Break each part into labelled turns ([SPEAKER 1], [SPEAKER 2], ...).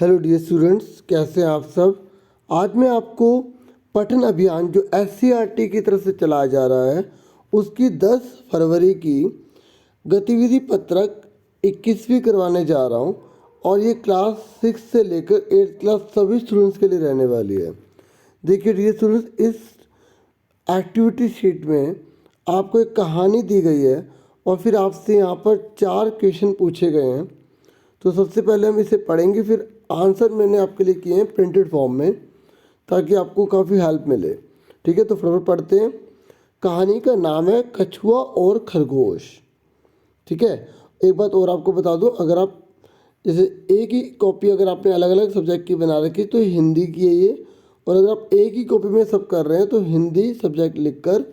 [SPEAKER 1] Hello dear students, कैसे हैं आप सब। आज मैं आपको पठन अभियान जो SCERT की तरफ से चलाया जा रहा है उसकी 10 फरवरी की गतिविधि पत्रक 21वीं करवाने जा रहा हूं और ये क्लास 6 से लेकर 8th क्लास सभी स्टूडेंट्स के लिए रहने वाली है। देखिए डियर स्टूडेंट्स, इस एक्टिविटी शीट में आपको एक कहानी दी गई है और फिर आपसे यहाँ पर 4 क्वेश्चन पूछे गए हैं। तो सबसे पहले हम इसे पढ़ेंगे, फिर आंसर मैंने आपके लिए किए हैं प्रिंटेड फॉर्म में ताकि आपको काफ़ी हेल्प मिले। ठीक है, तो फटाफट पढ़ते हैं। कहानी का नाम है कछुआ और खरगोश। ठीक है, एक बात और आपको बता दूं, अगर आप जैसे एक ही कॉपी अगर आपने अलग अलग सब्जेक्ट की बना रखी तो हिंदी की है ये, और अगर आप एक ही कॉपी में सब कर रहे हैं तो हिंदी सब्जेक्ट लिखकर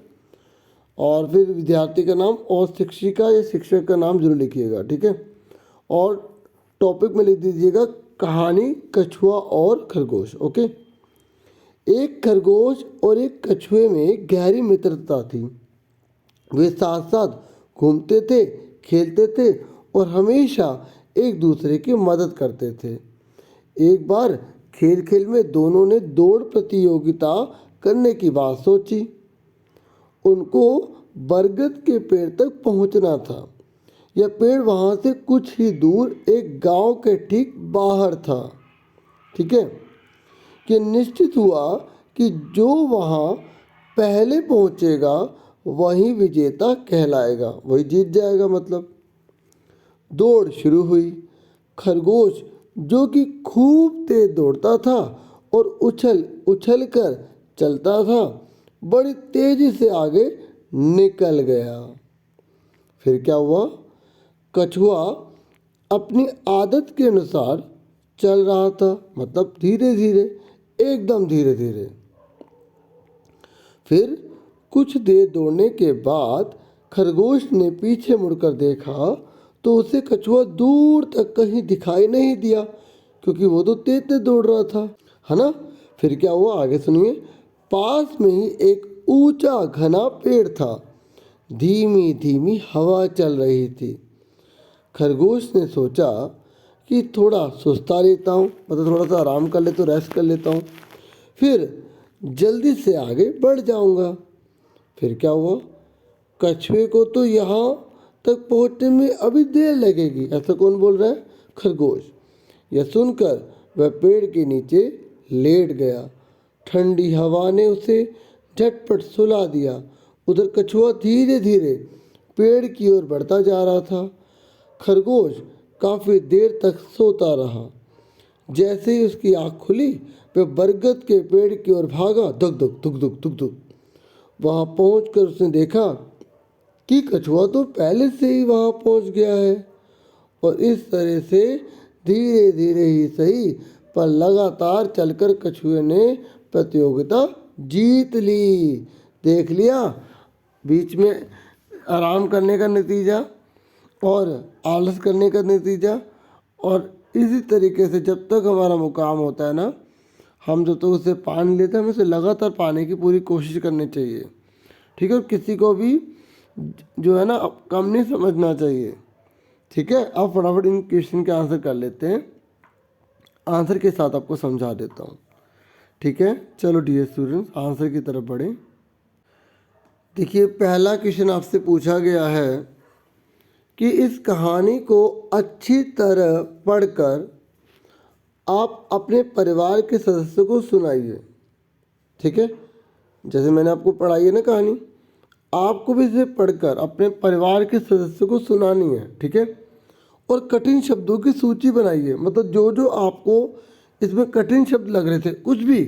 [SPEAKER 1] और फिर विद्यार्थी का नाम और शिक्षिका या शिक्षक का नाम जरूर लिखिएगा। ठीक है, और टॉपिक में लिख दीजिएगा कहानी कछुआ और खरगोश। ओके। एक खरगोश और एक कछुए में गहरी मित्रता थी। वे साथ साथ घूमते थे, खेलते थे और हमेशा एक दूसरे की मदद करते थे। एक बार खेल खेल में दोनों ने दौड़ प्रतियोगिता करने की बात सोची। उनको बरगद के पेड़ तक पहुंचना था। यह पेड़ वहाँ से कुछ ही दूर एक गांव के ठीक बाहर था। ठीक है, कि निश्चित हुआ कि जो वहाँ पहले पहुँचेगा वही विजेता कहलाएगा, वही जीत जाएगा। मतलब दौड़ शुरू हुई। खरगोश जो कि खूब तेज दौड़ता था और उछल उछल कर चलता था, बड़ी तेजी से आगे निकल गया। फिर क्या हुआ? कछुआ अपनी आदत के अनुसार चल रहा था, मतलब धीरे धीरे, एकदम धीरे धीरे। फिर कुछ देर दौड़ने के बाद खरगोश ने पीछे मुड़कर देखा तो उसे कछुआ दूर तक कहीं दिखाई नहीं दिया, क्योंकि वो तो तेज तेज दौड़ रहा था, है ना। फिर क्या हुआ आगे सुनिए। पास में ही एक ऊंचा घना पेड़ था। धीमी धीमी हवा चल रही थी। खरगोश ने सोचा कि थोड़ा सुस्ता लेता हूँ, मतलब थोड़ा सा आराम कर लेता हूँ, रेस्ट कर लेता हूँ, फिर जल्दी से आगे बढ़ जाऊँगा। फिर क्या हुआ? कछुए को तो यहाँ तक पहुँचने में अभी देर लगेगी। ऐसा कौन बोल रहा है? खरगोश। यह सुनकर वह पेड़ के नीचे लेट गया। ठंडी हवा ने उसे झटपट सुला दिया। उधर कछुआ धीरे धीरे पेड़ की ओर बढ़ता जा रहा था। खरगोश काफ़ी देर तक सोता रहा। जैसे ही उसकी आँख खुली वह बरगद के पेड़ की ओर भागा। धुक धुक धुक धुक धुक धुक। वहाँ पहुँचकर उसने देखा कि कछुआ तो पहले से ही वहाँ पहुँच गया है, और इस तरह से धीरे धीरे ही सही पर लगातार चलकर कछुए ने प्रतियोगिता जीत ली। देख लिया, बीच में आराम करने का नतीजा और आलस करने का नतीजा। और इसी तरीके से जब तक हमारा मुकाम होता है ना, हम जब तक उसे पानी लेते हैं, हमें उसे लगातार पाने की पूरी कोशिश करनी चाहिए। ठीक है, और किसी को भी जो है ना कम नहीं समझना चाहिए। ठीक है, अब फटाफट इन क्वेश्चन के आंसर कर लेते हैं। आंसर के साथ आपको समझा देता हूँ। ठीक है, चलो डियर स्टूडेंट्स आंसर की तरफ बढ़ें। देखिए, पहला क्वेश्चन आपसे पूछा गया है कि इस कहानी को अच्छी तरह पढ़कर आप अपने परिवार के सदस्यों को सुनाइए। ठीक है, जैसे मैंने आपको पढ़ाई है ना कहानी, आपको भी इसे पढ़कर अपने परिवार के सदस्यों को सुनानी है। ठीक है, और कठिन शब्दों की सूची बनाइए। मतलब जो जो आपको इसमें कठिन शब्द लग रहे थे, कुछ भी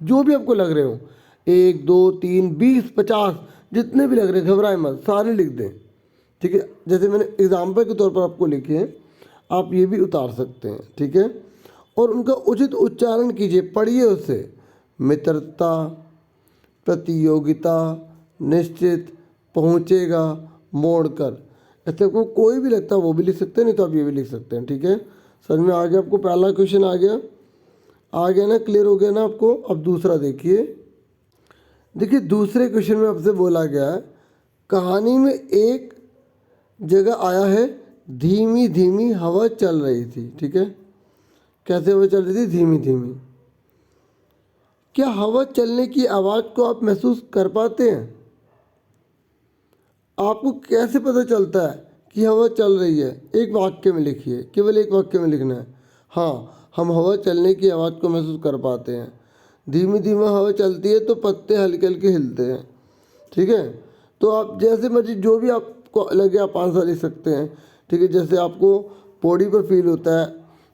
[SPEAKER 1] जो भी आपको लग रहे हो, 1 2 3 20 50 जितने भी लग रहे, घबराए मत, सारे लिख दें। ठीक है, जैसे मैंने एग्जाम्पल के तौर पर आपको लिखे हैं, आप ये भी उतार सकते हैं। ठीक है, और उनका उचित उच्चारण कीजिए, पढ़िए उसे। मित्रता, प्रतियोगिता, निश्चित, पहुँचेगा, मोड़कर, ऐसे को कोई भी लगता है वो भी लिख सकते हैं, नहीं तो आप ये भी लिख सकते हैं। ठीक है, समझ में आ गया आपको? पहला क्वेश्चन आ गया ना, क्लियर हो गया ना आपको? अब दूसरा देखिए। देखिए, दूसरे क्वेश्चन में आपसे बोला गया है कहानी में एक जगह आया है धीमी धीमी हवा चल रही थी। ठीक है, कैसे हवा चल रही थी? धीमी धीमी। क्या हवा चलने की आवाज़ को आप महसूस कर पाते हैं? आपको कैसे पता चलता है कि हवा चल रही है? एक वाक्य में लिखिए, केवल एक वाक्य में लिखना है। हाँ, हम हवा चलने की आवाज़ को महसूस कर पाते हैं। धीमी धीमी हवा चलती है तो पत्ते हल्के हल्के हिलते हैं। ठीक है, तो आप जैसे मर्जी जो भी आपको लगे आप आंसर लिख सकते हैं। ठीक है, जैसे आपको बॉडी पर फील होता है,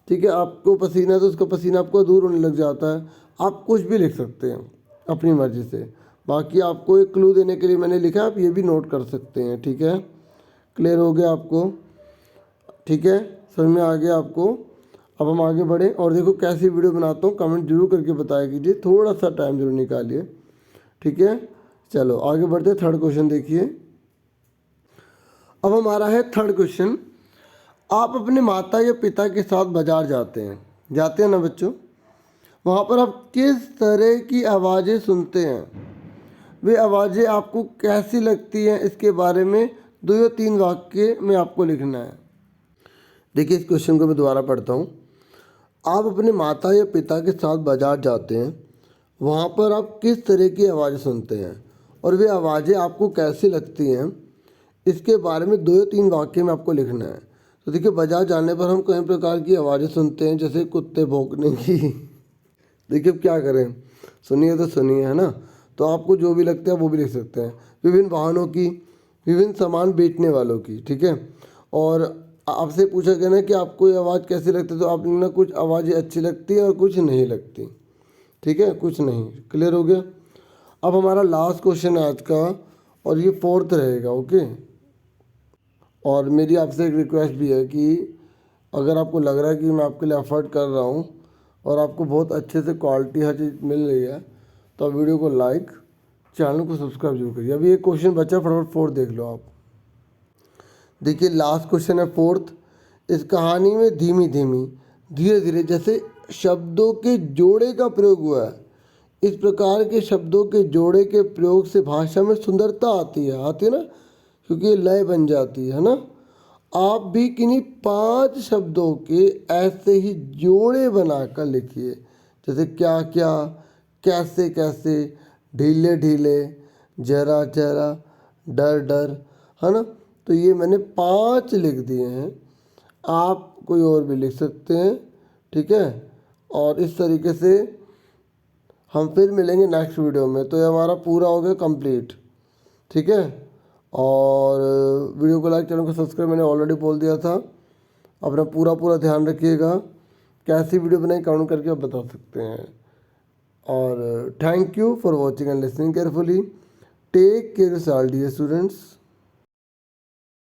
[SPEAKER 1] ठीक है, आपको पसीना है तो उसका पसीना आपको दूर होने लग जाता है। आप कुछ भी लिख सकते हैं अपनी मर्ज़ी से। बाकी आपको एक क्लू देने के लिए मैंने लिखा, आप ये भी नोट कर सकते हैं। ठीक है, क्लियर हो गया आपको? ठीक है, समझ में आ गया आपको? अब हम आगे बढ़े और देखो कैसी वीडियो बनाता हूँ, कमेंट जरूर करके बताया कीजिए, थोड़ा सा टाइम जरूर निकालिए। ठीक है, चलो आगे बढ़ते। थर्ड क्वेश्चन देखिए। अब हमारा है थर्ड क्वेश्चन। आप अपने माता या पिता के साथ बाजार जाते हैं ना बच्चों? वहाँ पर आप किस तरह की आवाज़ें सुनते हैं? वे आवाज़ें आपको कैसी लगती हैं? इसके बारे में 2 या 3 वाक्य में आपको लिखना है। देखिए, इस क्वेश्चन को मैं दोबारा पढ़ता हूँ। आप अपने माता या पिता के साथ बाजार जाते हैं, वहाँ पर आप किस तरह की आवाज़ें सुनते हैं और वे आवाज़ें आपको कैसी लगती हैं? इसके बारे में 2 या 3 वाक्य में आपको लिखना है। तो देखिए, बाजार जाने पर हम कई प्रकार की आवाज़ें सुनते हैं, जैसे कुत्ते भौंकने की। देखिए अब क्या करें, सुनिए तो सुनिए, है ना? तो आपको जो भी लगता है वो भी लिख सकते हैं। विभिन्न वाहनों की, विभिन्न सामान बेचने वालों की। ठीक है, और आपसे पूछा गया ना कि आपको ये आवाज़ कैसी लगती है, तो आप लिखना कुछ आवाज़ें अच्छी लगती हैं और कुछ नहीं लगती। ठीक है, कुछ नहीं। क्लियर हो गया? अब हमारा लास्ट क्वेश्चन है आज का, और ये 4th रहेगा। ओके, और मेरी आपसे एक रिक्वेस्ट भी है कि अगर आपको लग रहा है कि मैं आपके लिए एफर्ट कर रहा हूँ और आपको बहुत अच्छे से क्वालिटी हर चीज़ मिल रही है, तो आप वीडियो को लाइक, चैनल को सब्सक्राइब जरूर करिए। अभी एक क्वेश्चन बचा, फटाफट 4 देख लो आप। देखिए, लास्ट क्वेश्चन है 4th। इस कहानी में धीमी धीमी, धीरे धीरे जैसे शब्दों के जोड़े का प्रयोग हुआ है। इस प्रकार के शब्दों के जोड़े के प्रयोग से भाषा में सुंदरता आती है ना, क्योंकि ये लय बन जाती है ना। आप भी किन्हीं 5 शब्दों के ऐसे ही जोड़े बनाकर लिखिए, जैसे क्या क्या, कैसे कैसे, ढीले ढीले, जरा जरा, डर डर, है ना? तो ये मैंने 5 लिख दिए हैं, आप कोई और भी लिख सकते हैं। ठीक है, और इस तरीके से हम फिर मिलेंगे नेक्स्ट वीडियो में। तो ये हमारा पूरा हो गया कंप्लीट। ठीक है, और वीडियो को लाइक, चैनल को सब्सक्राइब मैंने ऑलरेडी बोल दिया था। अपना पूरा ध्यान रखिएगा। कैसी वीडियो बनाई कमेंट करके आप बता सकते हैं। और thank you for watching and listening carefully. Take care all dear students.